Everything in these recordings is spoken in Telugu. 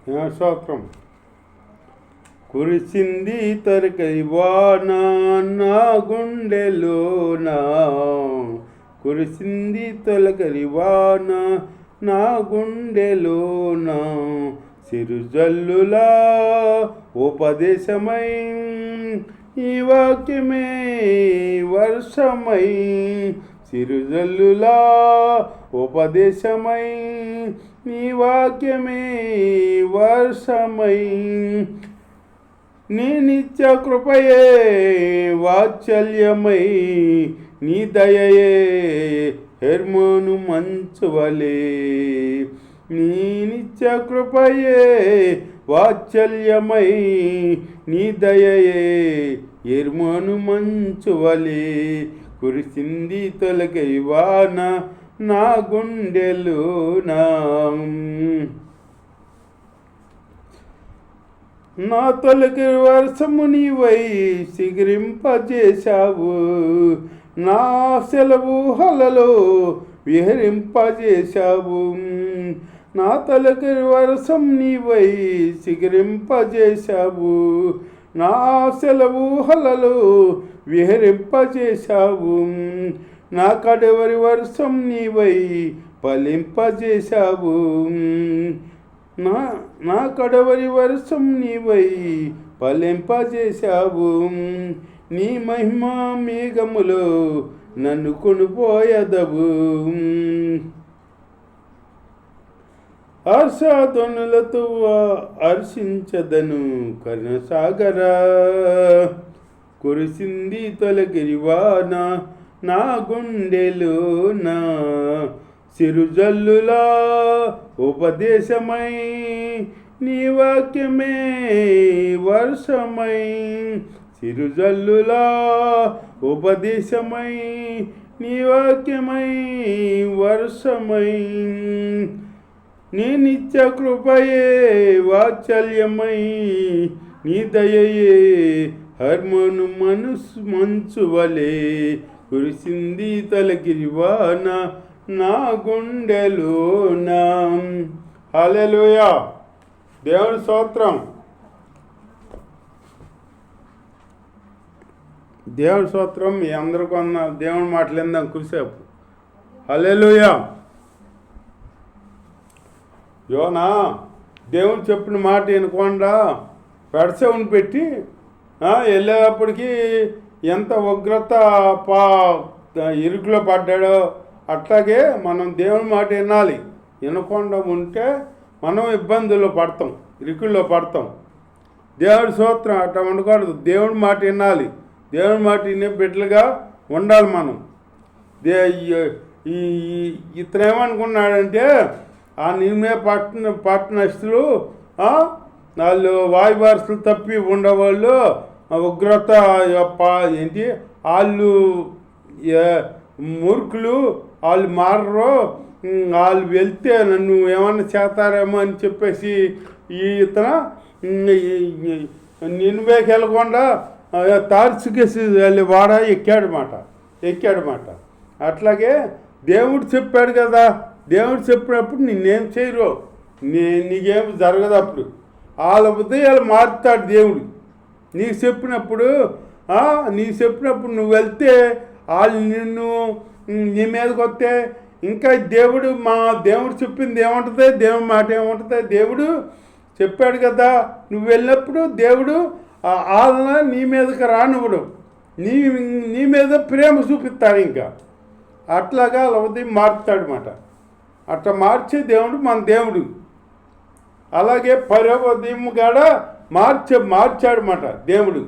స్తోత్రం. కురిసింది తొలకరి వాన నా గుండెలోనా, కురిసింది తొలకరి వాన నా గుండెలోనా, సిరుజల్లులా ఉపదేశమై ఈ వాక్యమే వర్షమై, సిరుజల్లులా ఉపదేశమై నీ వాక్యమే వర్షమై, నీ నిత్య కృపయే వాత్సల్యమై, నీ దయయే హెర్మోను మంచువలే, నీ నిత్య కృపయే వాత్సల్యమై, నీ దయయే హెర్మోను మంచువలే, కురిసింది తొలకై వాన నా గుండెలోనా, నా తొలకరి వర్షము నీవై సిగరింపజేశావు, నా సెలవు హలలో విహరింపజేశావు, నా తొలకరి వర్షం నీవై సిగరింపజేశావు, నా సెలవు హలలో విహరింపజేశావు, నా కడవరి వర్షం నీవై ఫలింపజేశావు, నా కడవరి వర్షం నీవై ఫలింపజేశావు, నీ మహిమా మేఘములో నన్ను కొనిపోయదవు, హర్షధ్వనులతో హర్షించదను కరుణసాగరా, కురిసింది తొలకరి వాన నా గుండెలోనా, సిరుజల్లులా ఉపదేశమై నీ వాక్యమే వర్షమై, సిరుజల్లులా ఉపదేశమై నీ వాక్యమై వర్షమై, నీ నిత్య కృపయే వాత్సల్యమై, నీ దయయే హర్మోను మంచువలే, కురిసింది తొలకరి వాన నా గుండెలోనా. హల్లెలూయా. దేవుని స్తోత్రం. దేవుని స్తోత్రం. మీ అందరికీ అన్న దేవుని మాటలు ఇందాం కురిసేపు. హల్లెలూయా. యోనా దేవుడు చెప్పిన మాట వినకుండా పెడసేవుని పెట్టి వెళ్ళేటప్పటికి ఎంత ఉగ్రత ఇరుకులో పడ్డాడో, అట్లాగే మనం దేవుని మాట వినాలి. వినకుండా ఉంటే మనం ఇబ్బందుల్లో పడతాం, ఇరుకుల్లో పడతాం. దేవుడి స్తోత్రం. అట్లా ఉండకూడదు. దేవుడి మాట వినాలి. దేవుడి మాట వినే బిడ్డలుగా ఉండాలి మనం. ఇతను ఏమనుకున్నాడంటే ఆ నిన్నే పట్టణస్తులు వాళ్ళు వాయువారసులు తప్పి ఉండేవాళ్ళు, ఉగ్రత ఏంటి వాళ్ళు మూర్ఖులు, వాళ్ళు మారరు, వాళ్ళు వెళ్తే నన్ను ఏమన్నా చేస్తారేమో అని చెప్పేసి ఇతను నిన్వేకి వెళ్ళకుండా తార్సుకేసి వెళ్ళి వాడ ఎక్కాడమాట. అట్లాగే దేవుడు చెప్పాడు కదా, దేవుడు చెప్పినప్పుడు నిన్నేం చేయరు, నీకేం జరగదు. అప్పుడు వాళ్ళ ఉదయాలు మారుతాడు దేవుడు. నీకు చెప్పినప్పుడు నువ్వు వెళ్తే వాళ్ళు నీ మీదకి వస్తే ఇంకా దేవుడు చెప్పింది ఏముంటుంది, దేవుడి మాట ఏముంటుంది. దేవుడు చెప్పాడు కదా, నువ్వు వెళ్ళినప్పుడు దేవుడు వాళ్ళని నీ మీదకి రానివ్వడు, నీ మీద ప్రేమ చూపిస్తాడు. ఇంకా అట్లాగా వాళ్ళ ఉదయం మారుతాడనమాట. అట్లా మార్చే దేవుడు మన దేవుడు. అలాగే ఉదయం కాడ మార్చాడనమాట దేవుడు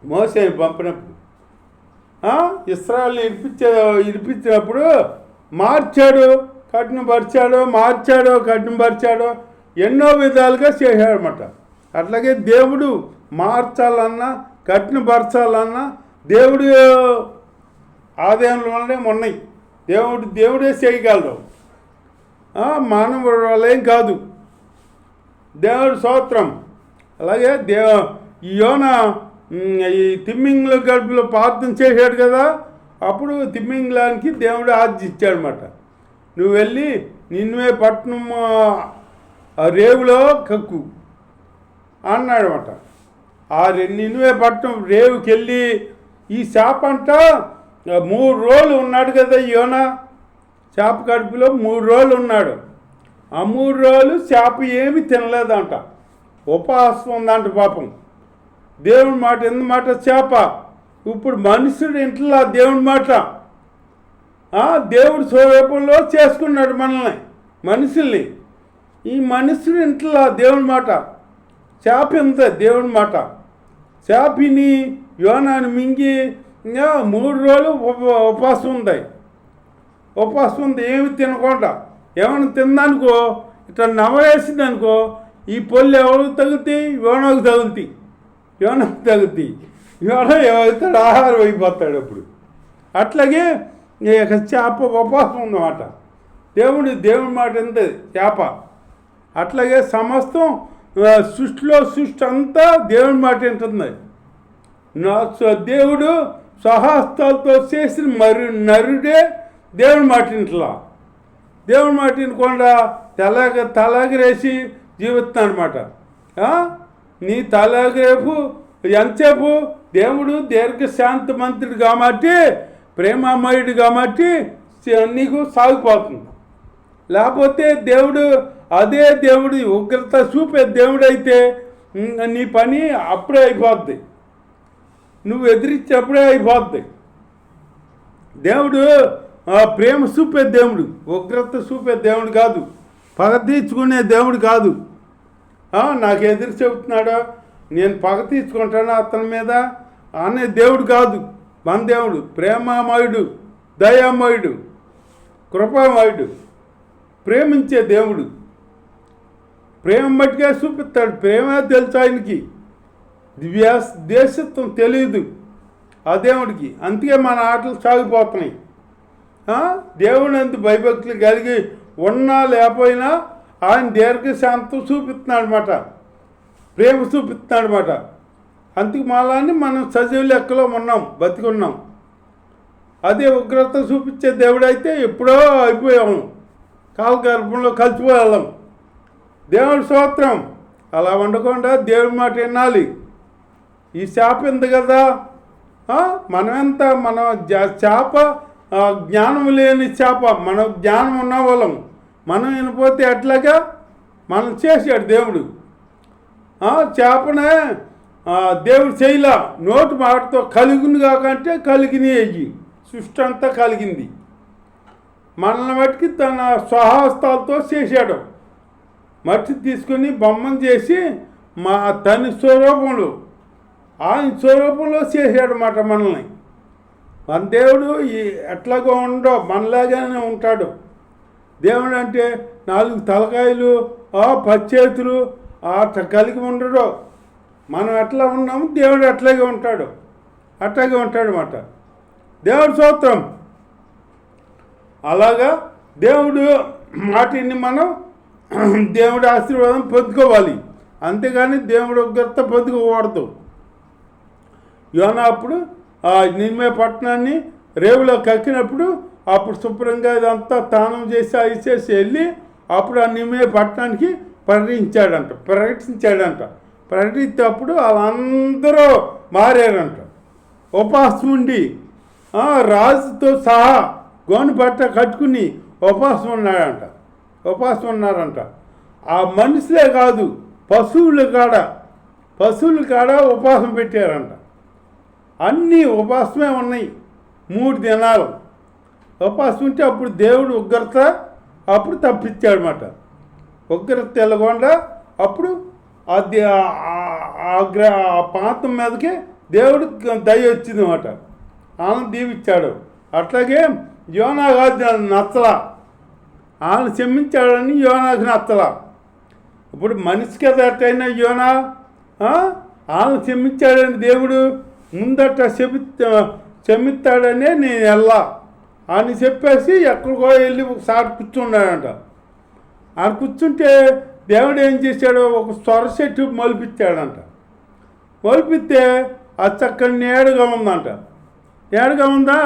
మోసేని పంపినప్పుడు. ఇశ్రాయేలుని ఇడిపించినప్పుడు మార్చాడు, కఠినపరిచాడు, ఎన్నో విధాలుగా చేశాడనమాట. అట్లాగే దేవుడు మార్చాలన్నా కఠినపరచాలన్నా దేవుడు ఆదాయంలోనే ఉన్నాయి. దేవుడే చేయగలడు, మానవుడు వాళ్ళేం కాదు. దేవుడు స్తోత్రం. అలాగే యోనా ఈ తిమ్మింగ్ల గడుపులో ప్రార్థన చేశాడు కదా, అప్పుడు తిమ్మింగ్లానికి దేవుడు ఆజ్ఞ ఇచ్చాడనమాట. నువ్వు వెళ్ళి నిన్నే పట్టణం ఆ రేవులో కక్కు అన్నాడనమాట. ఆ నినివే పట్టణం రేవుకి వెళ్ళి ఈ చేప అంట 3 రోజులు ఉన్నాడు కదా యోనా. చేప కడుపులో 3 రోజులు ఉన్నాడు. ఆ 3 రోజులు చేప ఏమి తినలేదంట, ఉపవాసం ఉందంట పాపం. దేవుని మాట ఎందుమాట చేప. ఇప్పుడు మనుషుడు ఇంట్లో దేవుని మాట, దేవుడు స్వరూపంలో చేసుకున్నాడు మనల్ని, మనుషుల్ని. ఈ మనుషుడు ఇంట్లో దేవుని మాట, చేప ఎంత దేవుని మాట. చేపని యోనాని మింగి 3 రోజులు ఉపవాసం ఉంది. ఉపవాసం ఉంది, ఏమి తినకుండా. ఏమైనా తిందనుకో, ఇట్లా నవవేసింది అనుకో, ఈ పొల్లు ఎవరికి తగులుతాయి? యోనాకు తగులుతాయి. యోన ఏమవుతాడు? ఆహారం అయిపోతాడు అప్పుడు. అట్లాగే చేప ఉపవాసం ఉందన్నమాట. దేవుని మాట ఎంత చేప. అట్లాగే సమస్తం సృష్టి అంతా దేవుని మాట వింటుంది. దేవుడు స్వహస్తాలతో చేసిన నరుడే దేవుని మాట వింటలా. దేవుని మాట వినకుండా తలాగిరేసి జీవిస్తున్నాడు అనమాట. నీ తలాగిరేపు ఎంతసేపు దేవుడు దీర్ఘశాంతమంతుడు కాబట్టి, ప్రేమమయుడు కాబట్టి నీకు సాగిపోతుంది. లేకపోతే దేవుడు అదే దేవుడు ఉగ్రత చూపే దేవుడు అయితే నీ పని అప్పుడే అయిపోద్ది, నువ్వు ఎదిరించేప్పుడే అయిపోద్ది. దేవుడు ప్రేమ చూపే దేవుడు, ఉగ్రత చూపే దేవుడు కాదు, పగ తీర్చుకునే దేవుడు కాదు. నాకు ఎదురు చెబుతున్నాడా, నేను పగ తీర్చుకుంటాను అతని మీద అనే దేవుడు కాదు. మన దేవుడు ప్రేమమయుడు, దయామయుడు, కృపామయుడు, ప్రేమించే దేవుడు. ప్రేమ మట్టిగా చూపిస్తాడు. ప్రేమ తెలుసు ఆయనకి, దేశత్వం తెలియదు ఆ దేవుడికి. అందుకే మన ఆటలు సాగిపోతున్నాయి. దేవుని అంత భయభక్తులు కలిగి ఉన్నా లేకపోయినా ఆయన దీర్ఘశాంతం చూపిస్తున్నాడు అనమాట, ప్రేమ చూపిస్తున్నాడు అనమాట. అందుకు మాలాన్ని మనం సజీవ లెక్కలో ఉన్నాం, బతికున్నాం. అదే ఉగ్రత చూపించే దేవుడైతే ఎప్పుడో అయిపోయాము, కాలగర్భంలో కలిసిపోయాం. దేవుడి స్తోత్రం. అలా ఉండకుండా దేవుడి మాట వినాలి. ఈ చేప ఉంది కదా, మనమెంత మన చేప జ్ఞానం లేని చేప, మనం జ్ఞానం ఉన్న వాళ్ళం. మనం వినిపోతే ఎట్లాగా మనం చేశాడు దేవుడు. చేపనే దేవుడు చేయలా, నోటి మాటతో కలిగింది కాకంటే కలిగినాయి. సృష్టి అంతా కలిగింది. మనల్ని మట్టికి తన స్వహస్తాలతో చేశాడు. మట్టి తీసుకొని బొమ్మను చేసి తన స్వరూపంలో, ఆయన స్వరూపంలో చేశాడు అన్నమాట మనల్ని. మన దేవుడు ఎట్లాగో ఉండో మనలాగానే ఉంటాడు. దేవుడు అంటే 4 తలకాయలు, పచ్చేతులు కలిగి ఉండడు. మనం ఎట్లా ఉన్నాము దేవుడు అట్లాగే ఉంటాడు అన్నమాట. దేవుడి స్తోత్రం. అలాగా దేవుడు మాటిని మనం దేవుడి ఆశీర్వాదం పొందుకోవాలి, అంతేగాని దేవుడు ఉగ్రత పొందుకోకూడదు. యోనా అప్పుడు నినివే పట్టణాన్ని రేవులో కక్కినప్పుడు అప్పుడు శుభ్రంగా ఇదంతా స్నానం చేసి అవి చేసి వెళ్ళి అప్పుడు ఆ నినివే పట్టణానికి ప్రకటించాడంట. ప్రకటించేటప్పుడు వాళ్ళందరూ మారారంట. ఉపవాసం ఉండి రాజుతో సహా గోను బట్ట కట్టుకుని ఉపవాసం ఉన్నారంట. ఆ మనుషులే కాదు, పశువులు కాడ ఉపవాసం పెట్టారంట. అన్నీ ఉపవాసమే ఉన్నాయి. 3 దినాలు ఉపవాసం ఉంటే అప్పుడు దేవుడు ఉగ్రత అప్పుడు తప్పించాడనమాట. ఉగ్రత తెల్లకుండా అప్పుడు అది ఆ ప్రాంతం మీదకి దేవుడు దయ వచ్చిందన్నమాట, ఆమెను దీవిచ్చాడు. అట్లాగే యోనా కాదు నచ్చలా, ఆమెను క్షమించాడని యోనాకు నచ్చలా. ఇప్పుడు మనిషికి ఎట్టయినా యోనా ఆమెను క్షమించాడని దేవుడు ముందట క్షమిస్తాడనే నేను వెళ్ళా అని చెప్పేసి ఎక్కడికో వెళ్ళి ఒకసారి కూర్చున్నాడంట. ఆ కూర్చుంటే దేవుడు ఏం చేశాడు, ఒక సొర చెట్టు మొలిపించాడంట. మొలిపిస్తే అది చక్కని నేడుగా ఉందంట. నేడుగా ఉందా,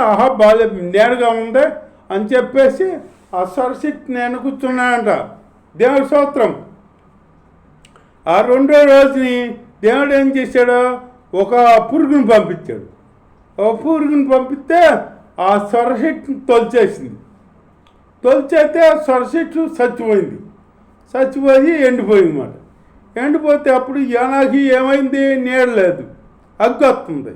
బాలే నేడుగా ఉంది అని చెప్పేసి ఆ సొర చెట్టు నేను కూర్చున్నాడంట. దేవుడి స్తోత్రం. ఆ రెండో రోజుని దేవుడు ఏం చేశాడు, ఒక పురుగుని పంపించాడు. ఒక పురుగుని పంపిస్తే ఆ సొరచెట్టుని తొలిచేసింది. తొలిచేస్తే ఆ సొరచెట్టు చచ్చిపోయి ఎండిపోయింది అన్నమాట. ఎండిపోతే అప్పుడు ఏనాకి ఏమైంది, నీడ లేదు, అగ్గి వస్తుంది.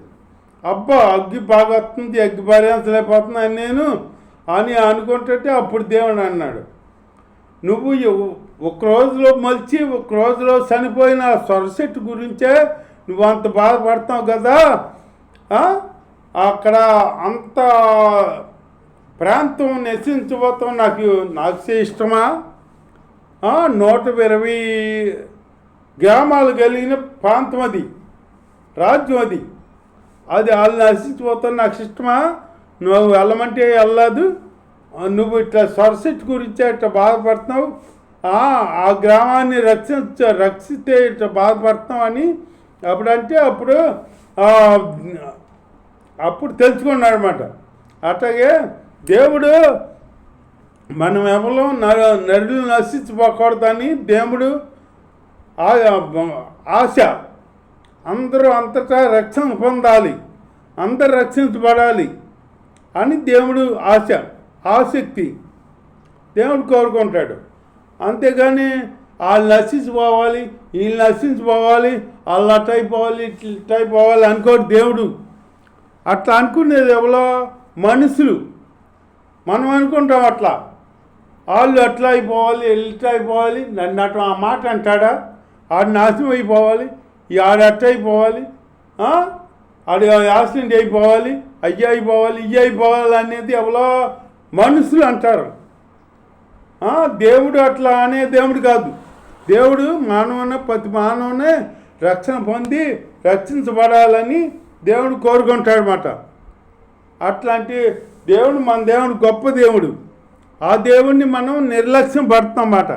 అబ్బా అగ్గి బాగా వస్తుంది, అగ్గి భరించలేకపోతున్నాను నేను అని అనుకుంటుంటే అప్పుడు దేవుడు అన్నాడు, నువ్వు ఒక రోజులో మలిచి ఒక రోజులో చనిపోయిన సొరచెట్టు గురించే నువ్వు అంత బాధపడతావు కదా, అక్కడ అంత ప్రాంతం నశించబోతాం నాకు ఇష్టమా? 120 గ్రామాలు కలిగిన ప్రాంతం అది, రాజ్యం అది వాళ్ళు నశించిపోతావు, నాకు ఇష్టమా? నువ్వు వెళ్ళమంటే వెళ్ళదు, నువ్వు ఇట్లా సొరచెట్టు గురించి ఇట్లా బాధపడుతున్నావు, ఆ గ్రామాన్ని రక్షిస్తే ఇట్లా బాధపడుతున్నావు అని అప్పుడంటే అప్పుడు తెలుసుకున్నాడు అనమాట. అట్లాగే దేవుడు మనం ఎవరో నరులు నశించిపోకూడదని దేవుడు ఆశ, అందరూ అంతటా రక్షణ పొందాలి, అందరు రక్షించబడాలి అని దేవుడు ఆసక్తి దేవుడు కోరుకుంటాడు. అంతేగాని వాళ్ళు నశించిపోవాలి, వీళ్ళు నశించిపోవాలి, వాళ్ళు అట్ట అయిపోవాలి ఇట్లా అయిపోవాలి అనుకోడు దేవుడు. అట్లా అనుకునేది ఎవరో మనుషులు, మనం అనుకుంటాం అట్లా, వాళ్ళు అట్లా అయిపోవాలి ఇట్లా అయిపోవాలి, నన్ను అట్లా ఆ మాట అంటాడా, ఆడు నాశనం అయిపోవాలి, ఆడు అట్ట అయిపోవాలి, ఆడు యాక్సిడెంట్ అయిపోవాలి, ఇయ్య అయిపోవాలి అనేది ఎవరో మనుషులు అంటారు. దేవుడు అట్లా అనే దేవుడు కాదు. దేవుడు ప్రతి మానవునే రక్షణ పొంది రక్షించబడాలని దేవుడు కోరుకుంటాడు అన్నమాట. అట్లాంటి దేవుడు మన దేవుడు గొప్ప దేవుడు. ఆ దేవుణ్ణి మనం నిర్లక్ష్యం పడుతున్నామాట.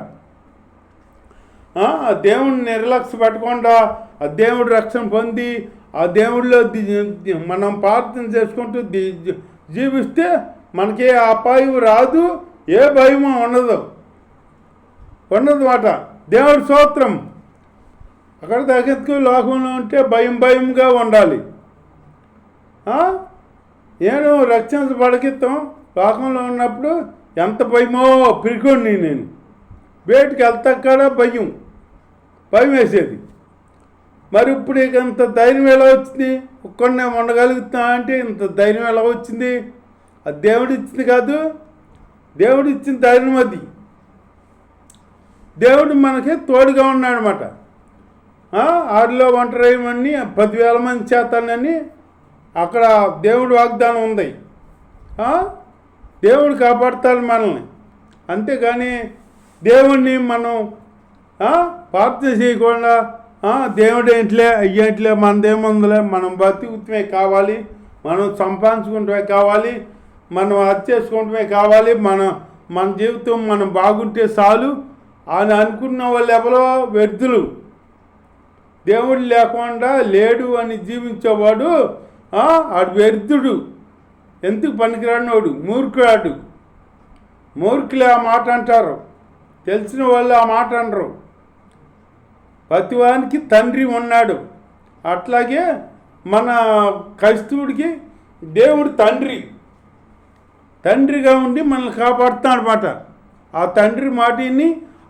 ఆ దేవుడిని నిర్లక్ష్య పెట్టకుండా ఆ దేవుడు రక్షణ పొంది ఆ దేవుడిలో మనం ప్రార్థన చేసుకుంటూ జీవిస్తే మనకి అపాయం రాదు, ఏ భయమో ఉండదు మాట. దేవుడి స్తోత్రం. అక్కడ తగ్గెత్తుకు లోకంలో ఉంటే భయంగా ఉండాలి. నేను రక్షించబడకిత్తం లోకంలో ఉన్నప్పుడు ఎంత భయమో పిరికోండి, నేను బయటికి వెళ్తాక్కడ భయం వేసేది. మరి ఇప్పుడు ఇక ఇంత ధైర్యం ఎలా వచ్చింది, ఒక్కడనే ఉండగలుగుతా అంటే ఇంత ధైర్యం ఎలా వచ్చింది? అది దేవుడు ఇచ్చింది కాదు, దేవుడు ఇచ్చిన ధైర్యం అది. దేవుడు మనకి తోడుగా ఉన్నాడనమాట. ఆడిలో ఒంటరిమని 10,000 మంది చేతానని అక్కడ దేవుడు వాగ్దానం ఉంది. దేవుడు కాపాడుతాడు మనల్ని. అంతేగాని దేవుణ్ణి మనం ప్రార్థన చేయకుండా దేవుడు ఏంటిలే అయ్యేంటిలే మనదేముందిలే, మనం బతుకుతమే కావాలి, మనం సంపాదించుకుంటమే కావాలి, మనం అది చేసుకుంటమే కావాలి, మన జీవితం మనం బాగుంటే చాలు అని అనుకున్న వాళ్ళు ఎవరో వ్యర్థులు. దేవుడు లేకుండా లేడు అని జీవించేవాడు ఆడు వ్యర్థుడు, ఎందుకు పనికిరానోడు, మూర్ఖులే ఆ మాట అంటారు. తెలిసిన వాళ్ళు ఆ మాట అనరు. ప్రతివానికి తండ్రి ఉన్నాడు. అట్లాగే మన క్రైస్తవుడికి దేవుడు తండ్రిగా ఉండి మనల్ని కాపాడుతాడు అన్నమాట. ఆ తండ్రి మాటిని,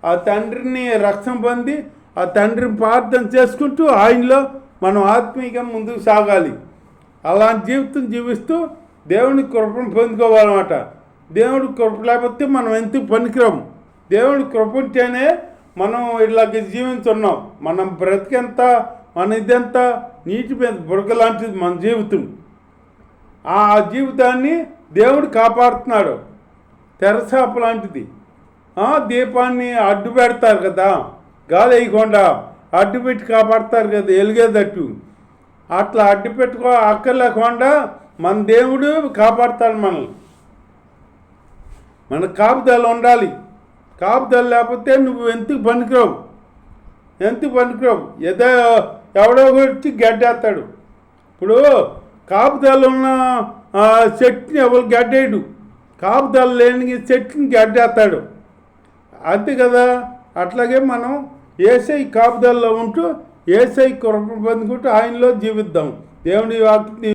ఆ తండ్రిని రక్షణ పొంది ఆ తండ్రిని ప్రార్థన చేసుకుంటూ ఆయనలో మనం ఆత్మీయంగా ముందుకు సాగాలి. అలాంటి జీవితం జీవిస్తూ దేవుని కృపను పొందుకోవాలన్నమాట. దేవుడి కృప లేకపోతే మనం ఎందుకు పనికిరాము. దేవుడి కృప ఉంటేనే మనం ఇలాగ జీవించున్నాం. మనం బ్రతికెంత, మన ఇదంతా నీటి మీద బుడక లాంటిది మన జీవితం. ఆ జీవితాన్ని దేవుడు కాపాడుతున్నాడు. తెరచాప లాంటిది. దీపాన్ని అడ్డు పెడతారు కదా, గాలి వేయకుండా అడ్డు పెట్టి కాపాడతారు కదా వెలిగేటట్టు. అట్లా అడ్డు పెట్టుకో అక్కర్లేకుండా మన దేవుడు కాపాడుతాడు మనల్ని. మనకు కాపుదల ఉండాలి. కాపుదల లేకపోతే నువ్వు ఎందుకు పనికిరావు. ఏదో ఎవడో వచ్చి గడ్డేస్తాడు. ఇప్పుడు కాపుదల ఉన్న చెట్టుని ఎవరు గడ్డేయడు, కాపుదల లేని చెట్టుని గడ్డేస్తాడు. అంతే కదా. అట్లాగే మనం యేసై కాపుదల్లో ఉంటూ యేసై కృప పొందుకుంటూ ఆయనలో జీవిద్దాం. దేవుని వాక్యం